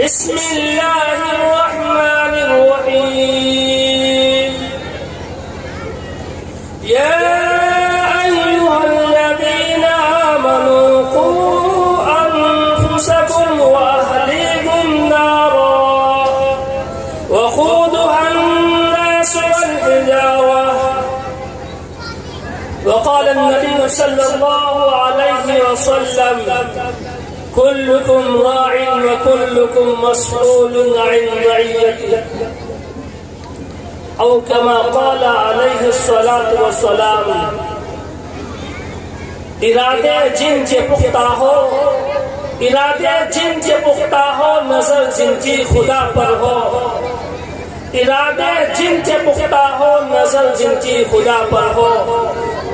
بسم اللہ الرحمن الرحیم یا ایہا الذین آمنوا قوا انفسکم واہلیکم نارا وقودها الناس والحجارة وقال النبي صلى الله عليه وسلم كلكم راع وكلكم مسؤول عن رعيته أو كما قال عليه الصلاة والسلام ارادے جن کے پختہ ہو ارادے جن کے پختہ ہو نظر جن کی خدا پر ہو ارادے جن کے پختہ ہو نظر جن کی خدا پر ہو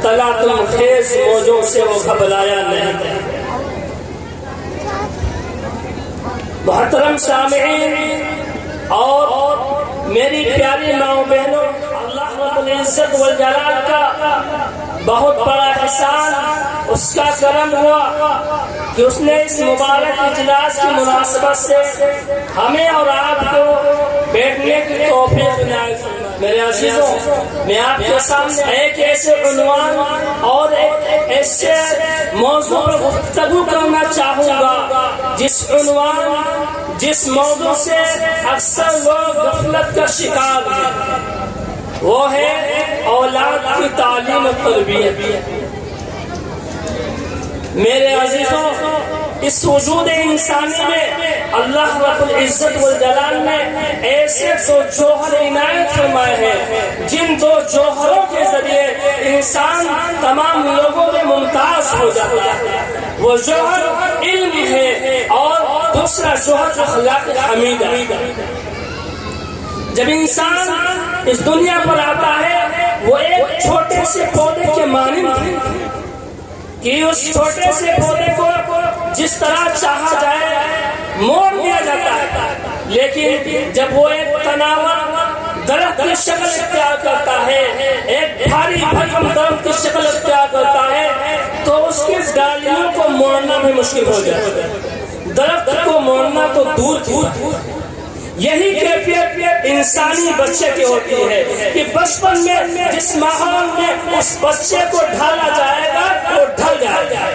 تلاطم خیز موجوں سے وہ گھبرایا نہیں ہے۔ محترم سامعین اور میری پیاری ماؤں بہنوں، اللہ رب العزت والجلال کا بہت بڑا احسان اس کا کرم ہوا کہ اس نے اس مبارک اجلاس کی مناسبت سے ہمیں اور آپ کو بیٹھنے کی توفیق عنایت فرمائی۔ میرے عزیزوں، میں آپ کے سامنے ایک ایسے عنوان اور ایک ایسے موضوع پر گفتگو کرنا چاہوں گا جس موضوع سے اکثر لوگ غفلت کا شکار ہیں، وہ ہے اولاد کی تعلیم و تربیت۔ میرے عزیزوں، اس وجود انسانی میں اللہ رب العزت والجلال نے ایسے دو جوہر عنایت فرمائے ہیں جن دو جوہروں کے ذریعے انسان تمام لوگوں میں ممتاز ہو جاتا ہے۔ وہ جوہر علم ہے اور دوسرا جوہر اخلاق حمیدہ۔ جب انسان اس دنیا پر آتا ہے وہ ایک چھوٹے سے پودے کے مانند ہے کہ اس چھوٹے سے پودے کو جس طرح چاہا جائے موڑ دیا جاتا ہے، لیکن جب وہ ایک تناور درخت کی شکل اختیار کرتا ہے، ایک بھاری بھرکم درخت کی شکل اختیار کرتا ہے، تو اس کی ڈالیوں کو موڑنا بھی مشکل ہو جاتا ہے، درخت کو موڑنا تو دور دور۔ یہی کیفیت انسانی بچے کی ہوتی ہے کہ بچپن میں جس ماحول میں اس بچے کو ڈھالا جائے گا وہ ڈھل جائے گا۔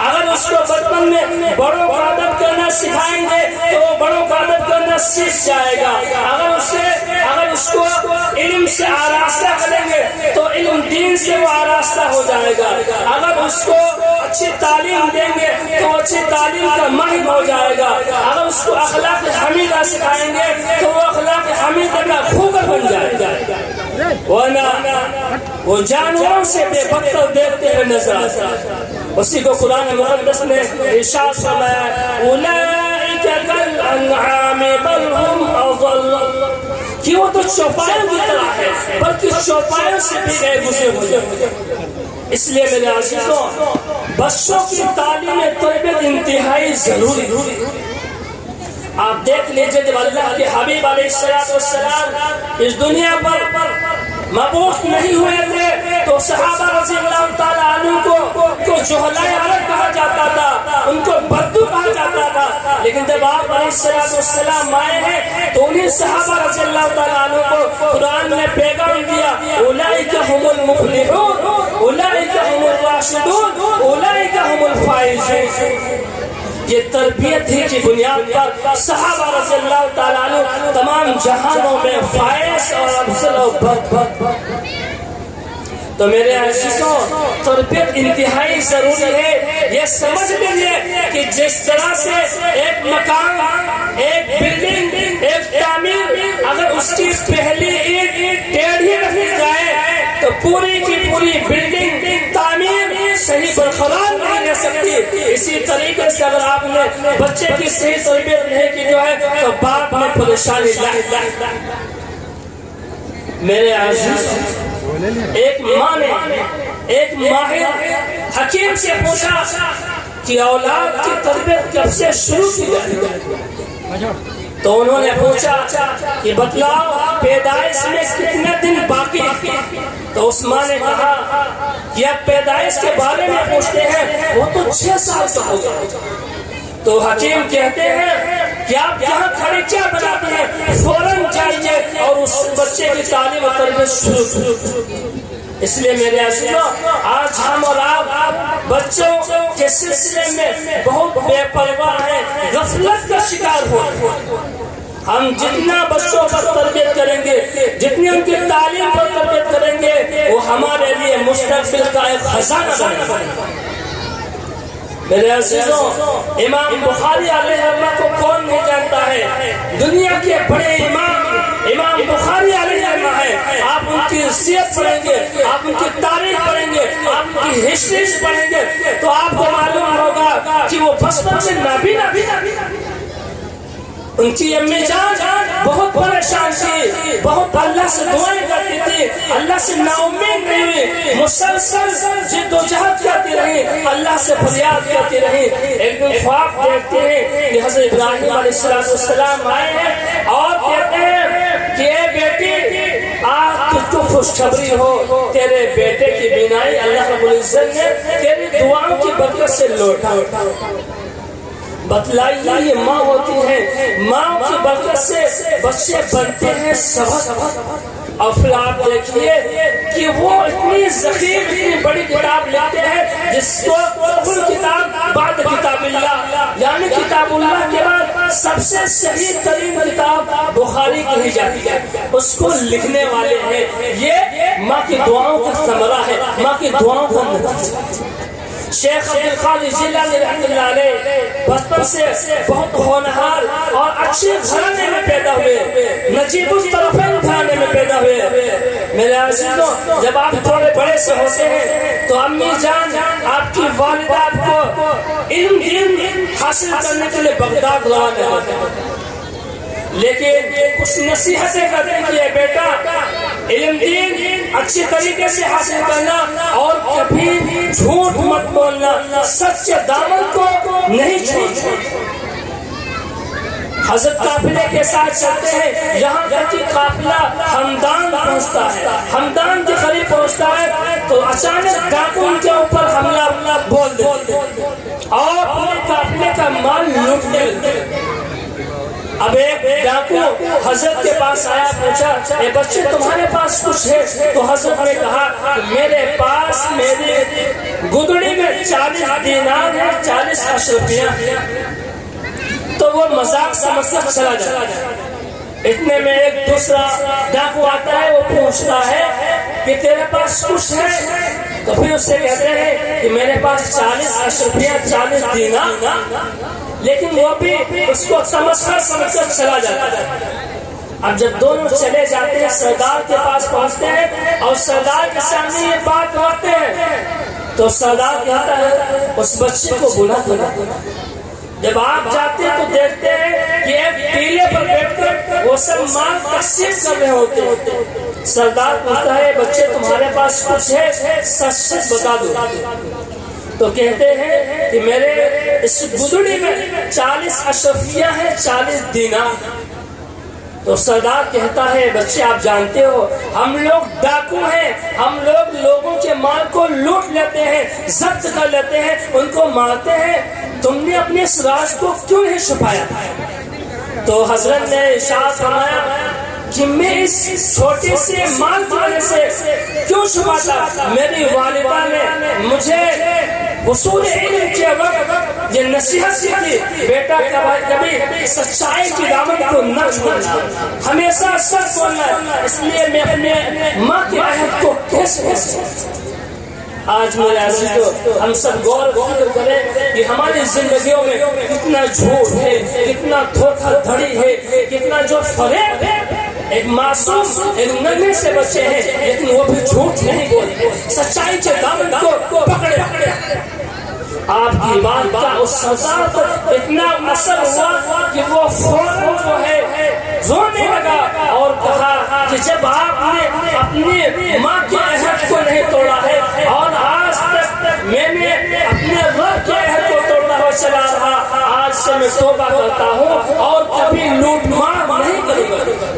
اگر اس کو بچپن میں بڑوں کا ادب کرنا سکھائیں گے تو وہ بڑوں کا ادب کرنا سیکھ جائے گا۔ اگر اس کو علم سے آراستہ کریں گے تو علم دین سے وہ آراستہ ہو جائے گا۔ اگر اس کو اچھی تعلیم دیں گے تو اچھی تعلیم کا ماہر ہو جائے گا۔ اگر اس کو اخلاق حمیدہ سکھائیں گے تو وہ اخلاق حمیدہ کا خوگر بن جائے گا، ورنہ وہ جانوروں سے بے بدتر دیکھتے ہوئے نظر آتا ہے۔ اسی کو قرآن مقدس نے ارشاد فرمایا اولئک کالانعام بل هم اضل، کہ وہ تو چوپایوں کی طرح ہے بلکہ چوپایوں سے بھی گئے گزرے ہوئے۔ اس لیے میرے عزیزوں، بچوں کی تعلیم تربیت انتہائی ضروری ہے۔ آپ دیکھ لیجئے جب اللہ کے حبیب علیہ السلام اس دنیا پر مبعوث نہیں ہوئے تھے تو صحابہ رضی اللہ تعالیٰ عنہ کو جہلائے عرب کہا جاتا تھا، ان کو بدو کہا جاتا تھا، لیکن جب آپ علیہ السلام آئے ہیں تو انہیں صحابہ رضی اللہ تعالیٰ عنہ کو قرآن نے پیغام دیا اولئک هم المفلحون اولئک هم الراشدون اولئک هم الفائزون۔ یہ تربیت ہی کی بنیاد پر صحابہ رضی اللہ تعالیٰ عنہ تمام جہانوں میں فائز اور افضل و برتر۔ تو میرے عزیزوں، تربیت انتہائی ضروری ہے۔ یہ سمجھ لیجیے کہ جس طرح سے ایک مکان، ایک بلڈنگ، ایک تعمیر، اگر اس کی پہلی اینٹ ٹیڑھی رکھی جائے تو پوری کی پوری بلڈنگ تعمیر صحیح برقرار نہیں رہ سکتی۔ اسی طریقے سے اگر آپ نے بچے کی صحیح تربیت نہیں کی جو ہے تو باپ میں پریشانی لاحق۔ میرے عزیز، ایک ماں نے ایک ماہر حکیم سے پوچھا کہ اولاد کی تربیت کب سے شروع کی جائے؟ تو انہوں نے پوچھا کہ بتلاؤ پیدائش میں کتنے دن باقی؟ تو اس ماں نے کہا کہ اب پیدائش کے بارے میں پوچھتے ہیں، وہ تو 6 سال کا ہوگا۔ تو حکیم کہتے ہیں کہ آپ یہاں کھڑے کیا بناتے ہیں، فوراً جائیے اور اس بچے کی تعلیم و تربیت شروع کیجیے۔ اس لیے میرے عزیزوں، آج ہم اور آپ بچوں کے سلسلے میں بہت بے پرواہ ہیں، غفلت کا شکار ہو۔ ہم جتنا بچوں پر تربیت کریں گے، جتنی ان کی تعلیم پر تربیت کریں گے، وہ ہمارے لیے مستقبل کا ایک خزانہ بنے گا۔ میرے عزیزوں، امام بخاری علیہ رحمہ کو کون نہیں جانتا ہے؟ دنیا کے بڑے امام بخاری علیہ رحمہ ہے۔ آپ ان کی سیرت پڑھیں گے، آپ ان کی تاریخ پڑھیں گے، آپ ان کی ہسٹری پڑھیں گے تو آپ کو معلوم ہوگا کہ وہ بچپن سے نابینا، ان کی امی جان بہت پریشان تھی، بہت اللہ سے دعائیں کرتی تھی، اللہ سے نا امید نہیں ہوئی، مسلسل جد و جہد کرتی رہی، اللہ سے فریاد کرتی رہی۔ ایک دن خواب دیکھتے ہیں کہ حضرت ابراہیم علیہ السلام آئے ہیں اور کہتے ہیں کہ اے بیٹی، آج تجھ کو خوشخبری ہو، تیرے بیٹے کی بینائی اللہ رب العزت نے تیری دعاؤں کی برکت سے لوٹا۔ بتلائیے، یہ ماں ہوتی ہے، ماں کی برکت سے بچے بنتے ہیں سبق۔ اور پھر آپ دیکھیے کہ وہ اتنی ذخیر، اتنی بڑی کتاب لکھتے ہیں جس کو کل کتاب بعد کتاب اللہ، یعنی کتاب اللہ کے بعد سب سے صحیح ترین کتاب بخاری کہی جاتی ہے۔ اس کو لکھنے والے ہیں، یہ ماں کی دعاؤں کا ثمرہ ہے، ماں کی دعاؤں کا نتیجہ۔ شیخ عبد القادر جیلانی رحمۃ اللہ علیہ بچپن سے بہت ہونہار اور اچھے گھرانے میں پیدا ہوئے، نجیب الطرفین گھرانے میں پیدا ہوئے۔ میرے عزیزوں، جب آپ تھوڑے بڑے سے ہوتے ہیں تو امی جان، آپ کی والدہ آپ کو علم دین حاصل کرنے کے لیے بغداد روانہ ہوتے ہیں، لیکن کچھ نصیحتیں کرتے ہیں کہ بیٹا، علم دین اچھی طریقے سے حاصل کرنا اور کبھی جھوٹ مت بولنا، سچ دامن کو نہیں چھوڑنا۔ حضرت قافلے کے ساتھ چلتے ہیں، یہاں تک کہ قافلہ ہمدان پہنچتا ہے، ہمدان کے قریب پہنچتا ہے تو اچانک ڈاکو ان کے اوپر حملہ بول دیتے اور پورے قافلے کا مال لوٹنے لگتے۔ اب ایک ڈاکو حضرت کے پاس آیا، پوچھا اے بچے تمہارے پاس کچھ ہے؟ تو حضرت نے کہا کہ میرے پاس میری گدڑی میں 40 دینار ہے، 40 اشرفیاں۔ تو وہ مذاق سمجھ کر چلا جاتا۔ اتنے میں ایک دوسرا ڈاکو آتا ہے، وہ پوچھتا ہے کہ تیرے پاس کچھ ہے؟ تو پھر اس سے کہتے ہیں کہ میرے پاس 40 اشرفیاں، 40 دینار، لیکن وہ بھی اس کو سمجھ کر چلا جاتا ہے۔ اب جب دونوں چلے جاتے ہیں، سردار کے پاس پہنچتے ہیں اور سردار کے سامنے یہ بات کرتے ہیں تو سردار کہتا ہے اس بچے کو بلا دو۔ جب آپ جاتے ہیں تو دیکھتے ہیں کہ ایک ٹیلے پر بیٹھ کر وہ سب مال تقسیم کر رہے ہوتے ہیں۔ سردار پوچھتا ہے بچے تمہارے پاس کچھ ہے؟ سچ سچ بتا دو۔ تو کہتے ہیں کہ میرے اس گدڑی میں 40 اشرفیاں ہیں، 40 دینار۔ تو سردار کہتا ہے بچے آپ جانتے ہو ہم لوگ ڈاکو ہیں، ہم لوگ لوگوں کے مال کو لوٹ لیتے ہیں، ضبط کر لیتے ہیں، ان کو مارتے ہیں، تم نے اپنے اس راز کو کیوں نہیں چھپایا؟ تو حضرت نے ارشاد فرمایا کہ میں اس چھوٹے سے مال کی وجہ سے کیوں چھپاتا؟ میری والدہ نے مجھے حصول علم کے وقت یہ نصیحت کی تھی، بیٹا کبھی سچائی کی دامن کو نہ چھوڑنا، ہمیشہ سچ بولنا۔ اس لیے میں اپنے ماں کے عہد کو کیسے آج میرے عزیزو ہم سب غور فکر کریں کہ ہماری زندگیوں میں کتنا جھوٹ ہے، کتنا دھوکہ دھڑی ہے، کتنا جو فریب ہے۔ ایک معصوم ایک ننھے سے بچے ہیں لیکن وہ بھی جھوٹ نہیں بولتے، سچائی کے دامن کو پکڑے۔ آپ کی بات کا اس سردار پر اتنا اثر ہوا کہ وہ فوراً جو ہے رونے لگا اور کہا کہ جب آپ نے اپنی ماں کے عہد کو نہیں توڑا ہے اور آج تک میں نے اپنے رب کے عہد کو توڑنا ہوا چلا رہا، آج سے میں توبہ کرتا ہوں اور کبھی لوٹ مار نہیں کروں گا۔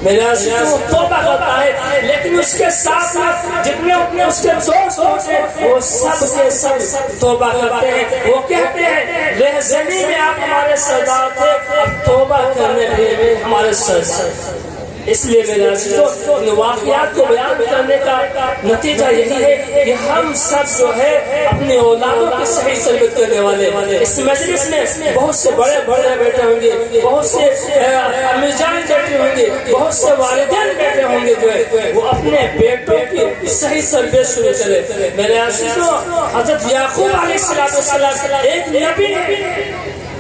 میرے عزیزوں وہ توبہ کرتا ہے، لیکن اس کے ساتھ ساتھ جتنے اپنے اس کے دوست ہوتے ہیں وہ سب کے سب توبہ کرتے ہیں۔ وہ کہتے ہیں رہزنی میں آپ ہمارے سردار تھے، اب توبہ کرنے میں ہمارے سردار۔ اس لیے میرے عزیزوں ان واقعات کو بیان کرنے کا نتیجہ یہی ہے کہ ہم سب جو ہے اپنے اولادوں کی صحیح تربیت کرنے والے۔ اس مجلس میں بہت سے بڑے بڑے بیٹھے ہوں گے، بہت سے امی جان بیٹھے ہوں گے، بہت سے والدین بیٹھے ہوں گے جو ہے وہ اپنے بیٹوں کی صحیح تربیت شروع کرے۔ میرے عزیزوں حضرت یعقوب علیہ السلام ایک نبی ہے،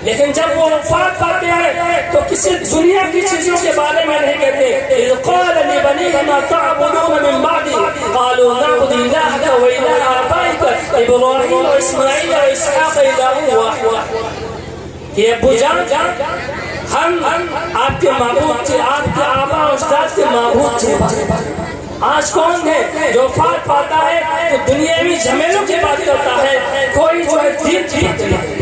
لیکن جب وہ وفات پاتے ہیں تو کسی دنیا کی چیزوں کے بارے میں نہیں کہتے۔ اذ قال لبنيه ما تعبدون من بعدي قالوا نعبد الهك واله ابائك ابراهيم واسماعيل واسحاق اله واحد۔ کہ ابو جان ہم آپ کے معبود تھے، آپ کے آبا و اجداد کے معبود تھے۔ آج کون ہے جو وفات پاتا ہے تو دنیاوی جھمیلوں کی بات کرتا ہے، کوئی جو ہے دین کی بات نہیں۔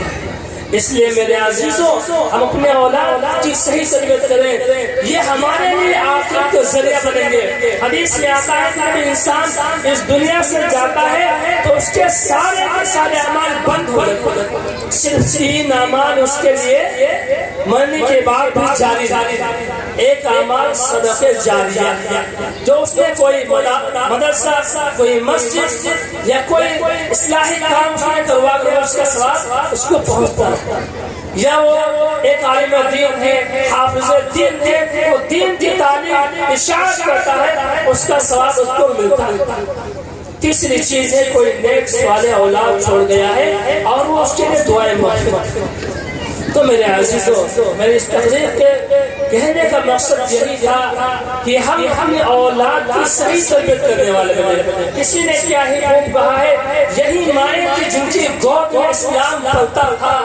اس لیے میرے عزیزوں ہم اپنے اولاد کی صحیح تربیت کریں، یہ ہمارے لیے آخرت کا ذریعہ بنیں گے۔ حدیث میں آتا ہے کہ جب انسان اس دنیا سے جاتا ہے تو اس کے سارے کے سارے اعمال بند ہو جاتے ہیں، صرف 3 اعمال اس کے لیے مرنے کے بعد بھی جاری رہتے۔ ایک اعمال صدقہ جاریہ، جو اس نے کوئی مدرسہ، کوئی مسجد یا کوئی اصلاحی کام کروا کے اس کا ثواب اس کو پہنچتا ہے، یا وہ ایک عالم دین ہے، حافظ دین ہے، وہ دین کی تعلیم اشاعت کرتا ہے، اس کا ثواب اس کو ملتا ہے۔ تیسری چیز ہے کوئی نیک صالح اولاد چھوڑ گیا ہے اور وہ اس کے لیے دعائیں مغفرت۔ تو میرے عزیزوں میری اس تقریر کے کہنے کا مقصد یہی تھا کہ ہم اپنی اولاد کی صحیح تربیت کرنے والے بنے۔ کسی نے کیا ہی خوب کہا ہے، یہی مائیں تھی جن کی گود میں اسلام پلتا تھا،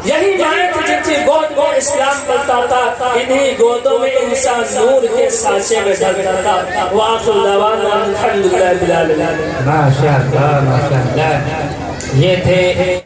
یہی مائیں تھی جن کی گود میں اسلام پلتا تھا، انہی گودوں میں انسان نور کے سانچے میں ڈھلتا تھا۔ وآخر دعوانا الحمدللہ رب العالمین۔ ماشاءاللہ ماشاءاللہ، یہ تھے